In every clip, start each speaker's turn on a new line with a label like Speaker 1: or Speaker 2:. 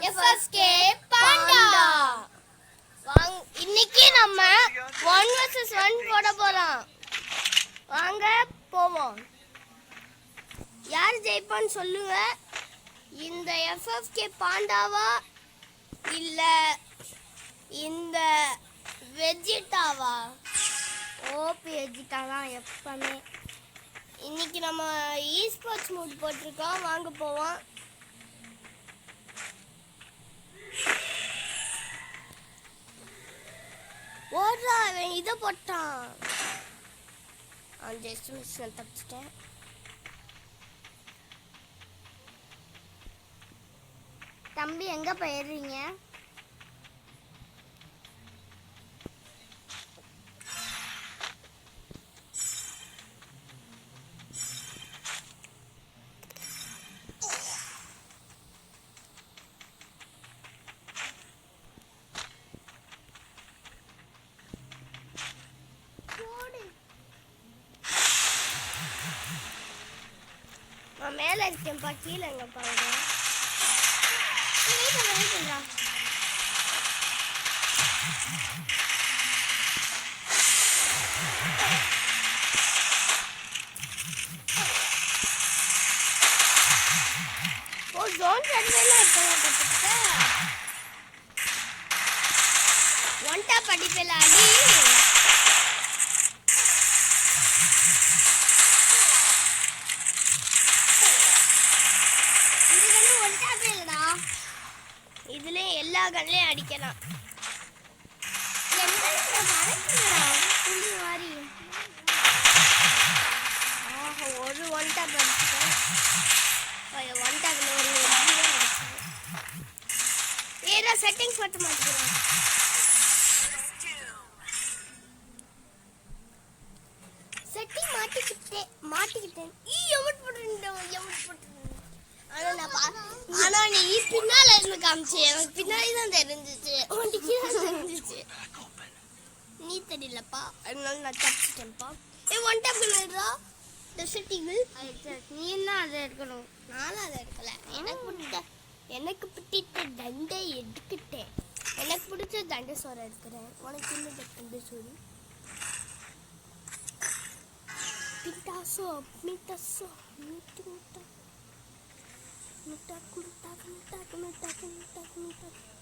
Speaker 1: FFK Panda. இன்னைக்கு நம்ம 1 vs 1 போட போறோம். வாங்க போவோம். யார் ஜெயிப்பான்னு சொல்லுங்க. இந்த FFK பாண்டாவா இல்ல இந்த வெஜிட்டாவா? ஓபி வெஜிட்டா தான் எப்பவுமே. இன்னைக்கு நம்ம esports மூட் போட்டிருக்கோம். வாங்க போவோம். ஓடுறா, அவன் இதை போட்டான். ஜஸ்ட் மிஸ் தப்பிச்சிட்டேன். தம்பி எங்க போயிடுறீங்க? நான் மேல இருக்கேன்ப்பா, கீழே எங்க பாருங்க. ஓ ஜோன் சர்வேல கத்துக்கிட்ட ஒன் டாப் அடிப்பேல அடி. இதுல எல்லா கண்ணையும் அடிக்கலாம். ஒரு ஒன் டாப் அடிச்சுட்டேன். ஒன் டாப்ல ஒரு ஏதோ செட்டிங்ஸ் மட்டும் மாத்திக்கிறேன். செட்டிங் மாட்டிக்கிட்டேன். எமட் போட்டு ஆனா நீ பின்னால இருந்து காமிச்சு, எனக்கு பின்னாடி தான் தெரிஞ்சிச்சு, தெரிஞ்சிச்சு. நீ தெரியலப்பா, அதனால நான் தப்பிச்சிட்டேன்ப்பா. ஒன் டாப் பண்ணுறா நீ என்ன அதை எடுக்கணும்? நானும் அதை எடுக்கல. எனக்கு பிடித்த தண்டை எடுத்துக்கிட்டேன். எனக்கு பிடிச்ச தண்டை சோறு எடுக்கிறேன். உனக்கு என்ன தண்டை சோறு? பிட்டாசோ மிட்டாசோ மிட்டு மிட்டா மிட்டாக்கு மிட்டாக்கு மிட்டாக்கு மிட்டாக்கு மிட்டாக்கு மிட்டாக்கு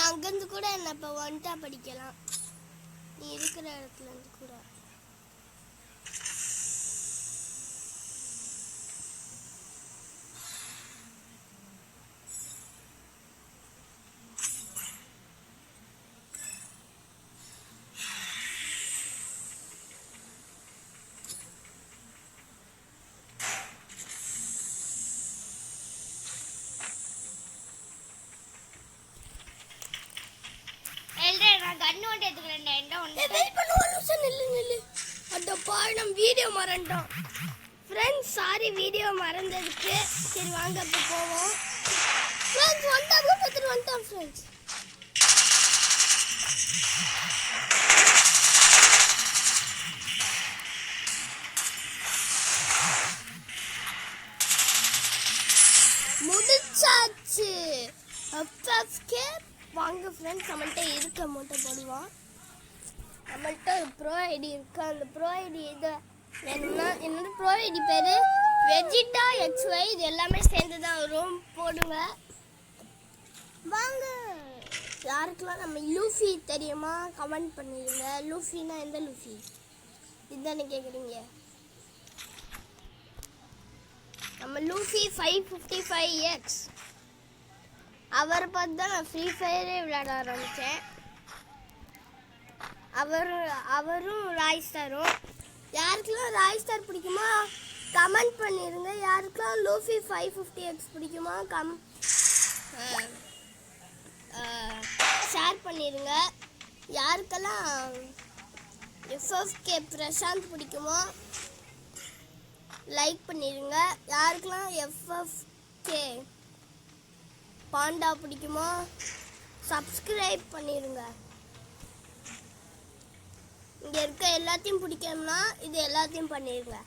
Speaker 1: அங்கிருந்து கூட என்ன இப்போ ஒன்ட்டா படிக்கலாம். நீ இருக்கிற இடத்துல இருந்து கூட. வீடியோ மறந்துட்டோம் ஃப்ரெண்ட்ஸ். Sorry video மறந்ததுக்கு. சரி வாங்க இப்போ போவோம் ஃப்ரெண்ட்ஸ். வந்துட்டோம் ஃப்ரெண்ட்ஸ். முடிச்சாச்சு. FFK வாங்க ஃப்ரெண்ட்ஸ். நம்மள்கிட்ட இருக்க அமௌண்ட்டை போடுவோம். நம்மள்கிட்ட ஒரு ப்ரோ ஐடி இருக்கு. அந்த ப்ரோ ஐடி இது வேணும்னா என்னோட ப்ரோ ஐடி பேர் வெஜிட்டா XY. இது எல்லாமே சேர்ந்து தான் வரும். போடுங்க வாங்க. யாருக்கெல்லாம் நம்ம லூஃபி தெரியுமா கமெண்ட் பண்ணிடுங்க. லூஃபினா எந்த லூஃபி இதுதானே கேட்குறீங்க? நம்ம லூஃபி 555X அவரை பார்த்து தான் நான் ஃப்ரீ ஃபயரே விளையாட ஆரம்பித்தேன். அவரும் ராய் ஸ்டாரும். யாருக்கெல்லாம் ராய் ஸ்டார் பிடிக்குமா கமெண்ட் பண்ணிடுங்க. யாருக்கெல்லாம் லூஃபி 550X பிடிக்குமா ஷேர் பண்ணிடுங்க. யாருக்கெல்லாம் FFK பிரசாந்த் பிடிக்குமோ லைக் பண்ணிடுங்க. யாருக்கெல்லாம் FFK பாண்டா பிடிக்குமோ சப்ஸ்கிரைப் பண்ணிடுங்க. இங்கே இருக்க எல்லாத்தையும் பிடிக்கணும்னா இது எல்லாத்தையும் பண்ணிடுங்க.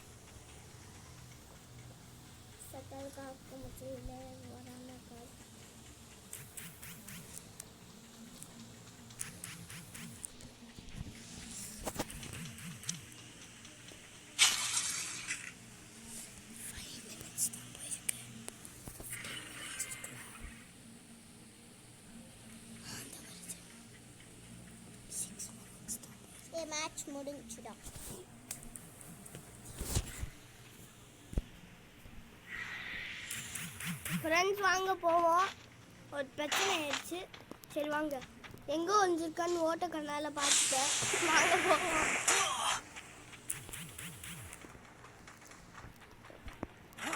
Speaker 2: மேட்ச் முடிஞ்சுடா.
Speaker 1: ஃப்ரெண்ட்ஸ் வாங்க போவோம். ஒரு பிரச்சனை ஆயிடுச்சு. சரி வாங்க. எங்கே ஒழிஞ்சிருக்கான்னு ஓட்ட கண்ணால் பார்த்துட்டேன். வாங்க போவோம்.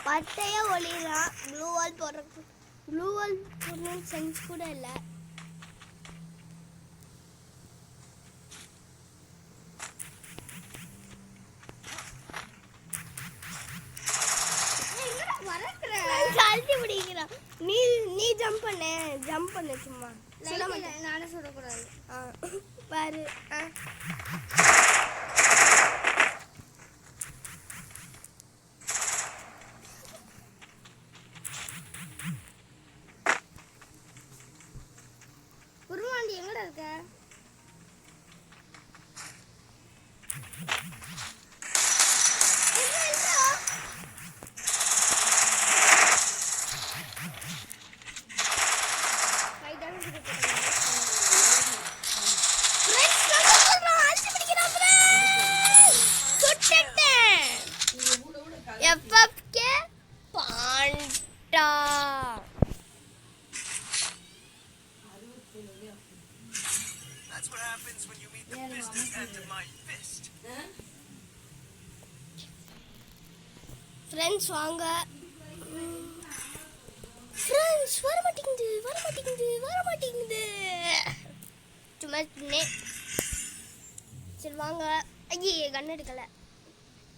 Speaker 1: பட்டையே ஒளியலாம். ப்ளூ வால் போடணும்னு சென்ஸ் கூட இல்லை. நீ ஜம்ப் பண்ணு சும்மா.
Speaker 2: நானே சொல்லக்கூடாது.
Speaker 1: பாரு.
Speaker 2: குருவாண்டி எங்கடா இருக்க?
Speaker 1: FFK Panda.
Speaker 3: That's what happens when you meet the business end of my fist.
Speaker 1: Friends வாங்க. ஃப்ரெண்ட்ஸ் வர மாட்டேங்குது. சும்மா சரி வாங்க. ஐயே கன் எடுக்கல.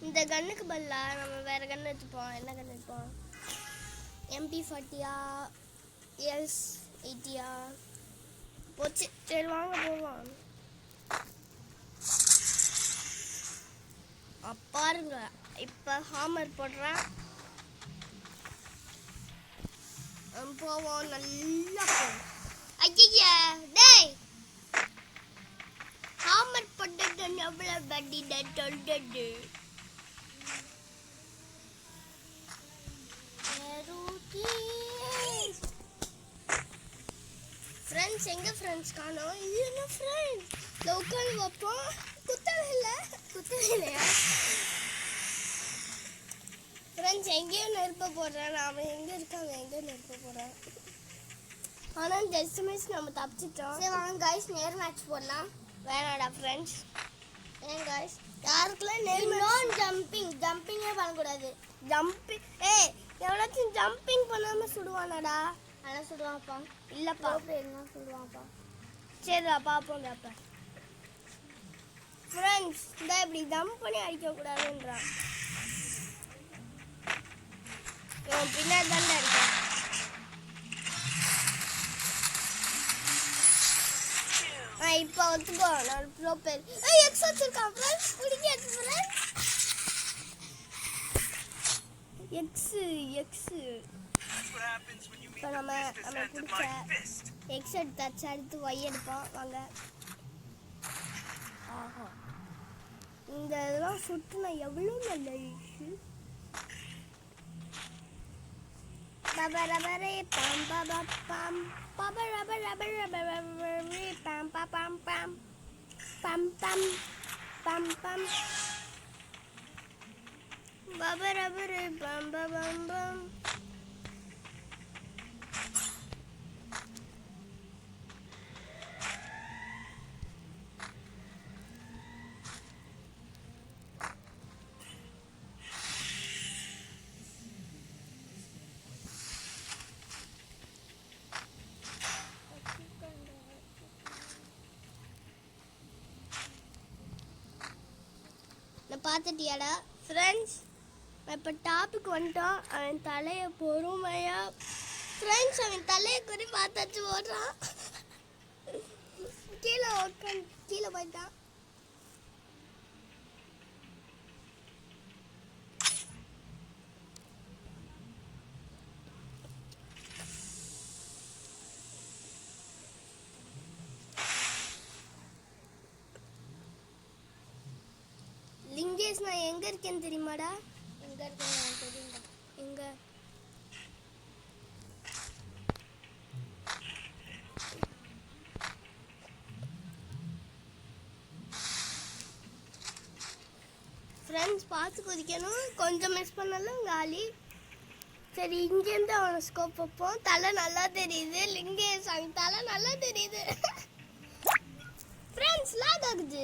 Speaker 1: இந்த கன்னுக்கு பதிலாக நம்ம வேற கன் எடுத்துப்போம். என்ன கன் எடுப்போம்? MP40 S80 போச்சு. சரி வாங்க போவோம். பாருங்க இப்போ ஹாமர் போடுறேன். போவோம். நல்லா போவோம். ஐயா டேய் ஹாமர் போட்டுட்டு எவ்வளோ பட்டி சொல்லிட்டு ஃப்ரெண்ட்ஸ் எங்க ஃப்ரெண்ட்ஸ் காணோம். இது என்ன ஃப்ரெண்ட்ஸ் உட்காந்து வைப்போம். குத்தவில்லையா ஃப்ரெண்ட்ஸ்? எங்கேயும் நெருப்ப போடுறேன். நாம எங்க இருக்காங்க எங்க நெருப்ப போடுறேன். ஆனால் ஜஸ்ட் மிஸ் நம்ம தப்பிச்சிட்டோம்.
Speaker 2: சரி வாங்க கைஸ் நேர் மேட்ச் போடலாம்.
Speaker 1: வேணாடா ஃப்ரெண்ட்ஸ். ஏன் கைஸ் யாருக்கெல்லாம்
Speaker 2: ஜம்பிங்கே பண்ணக்கூடாது.
Speaker 1: எவ்வளோச்சும் ஜம்பிங் பண்ணாமல் சுடுவானடா.
Speaker 2: ஆனால் சுடுவான்ப்பா.
Speaker 1: இல்லைப்பா
Speaker 2: என்ன சுடுவான்ப்பா.
Speaker 1: சரிடா பார்ப்போம். அப்போ ஃப்ரெண்ட்ஸ் இந்த இப்படி ஜம்ப் பண்ணி அடிக்கக்கூடாதுன்றான். இவன் பின்னாடி தாண்டா இருக்கான். இப்போ ஒத்துக்கோ. நான் ப்ரோ பேர் எக்ஸ் வச்சிருக்கான் ஃப்ரெண்ட்ஸ். பிடிக்காது ஃப்ரெண்ட்ஸ். எக்ஸ் இப்போ நம்ம பிடிச்ச எக்ஸ் எடுத்தாச்சு. அடுத்து ஒய் எடுப்போம். வாங்க. ஆஹா இந்த இதெல்லாம் சுட்டுனா எவ்வளோ நல்ல இஷ்யூ. பாபா ரபரே பம் பாபா பம் பாபா ரபர் ரபர் ரபர் ரபரே பம் பம் பம் பம் பம் பம் பம் பம் பாபா ரபரே பம் பம் பம்
Speaker 2: பார்த்துட்டியாடா?
Speaker 1: ஃப்ரெண்ட்ஸ் இப்போ டாபிக் வந்துட்டோம். அவன் தலையை பொறுமையா ஃப்ரெண்ட்ஸ் அவன் தலையை குறி பார்த்தாச்சு ஓடுறான். கீழே உட்காந்து கீழே போயிட்டான். லிங்கேஷ் நான் எங்க இருக்கேன்னு தெரியுமாடா?
Speaker 2: எங்க இருக்குன்னு எனக்கு தெரியும்டா.
Speaker 1: எங்க ஃப்ரெண்ட்ஸ் பார்த்து குதிக்கணும். கொஞ்சம் மிஸ் பண்ணாலும் காலி. சரி இங்கேருந்து அவனை ஸ்கோப் வைப்போம். தலை நல்லா தெரியுது. லிங்கேஷ் அவன் தலை நல்லா தெரியுது. ஃப்ரெண்ட்ஸ் லாக் ஆகுது.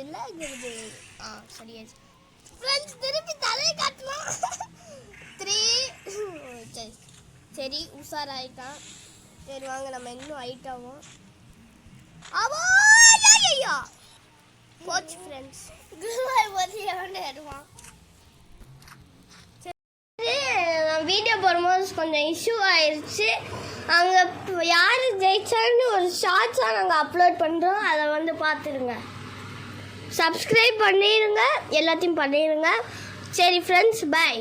Speaker 1: சரியாச்சு. ஃப்ரெண்ட்ஸ் திருப்பி தலையை காட்டலாம். 3 சரி உஷாராயிட்டான். சரி வாங்க நம்ம இன்னும் ஹைட் ஆகும். ஐயா போச்சு ஃப்ரெண்ட்ஸ். வீடியோ போடும்போது கொஞ்சம் இஷ்யூ ஆயிடுச்சு. அங்கே யார் ஜெயிச்சான்னு ஒரு ஷார்ட்ஸாக நாங்கள் அப்லோட் பண்ணுறோம். அதை வந்து பார்த்துருங்க. சப்ஸ்கிரைப் பண்ணிடுங்க. எல்லாத்தையும் பண்ணிடுங்க. சரி ஃப்ரெண்ட்ஸ் பை.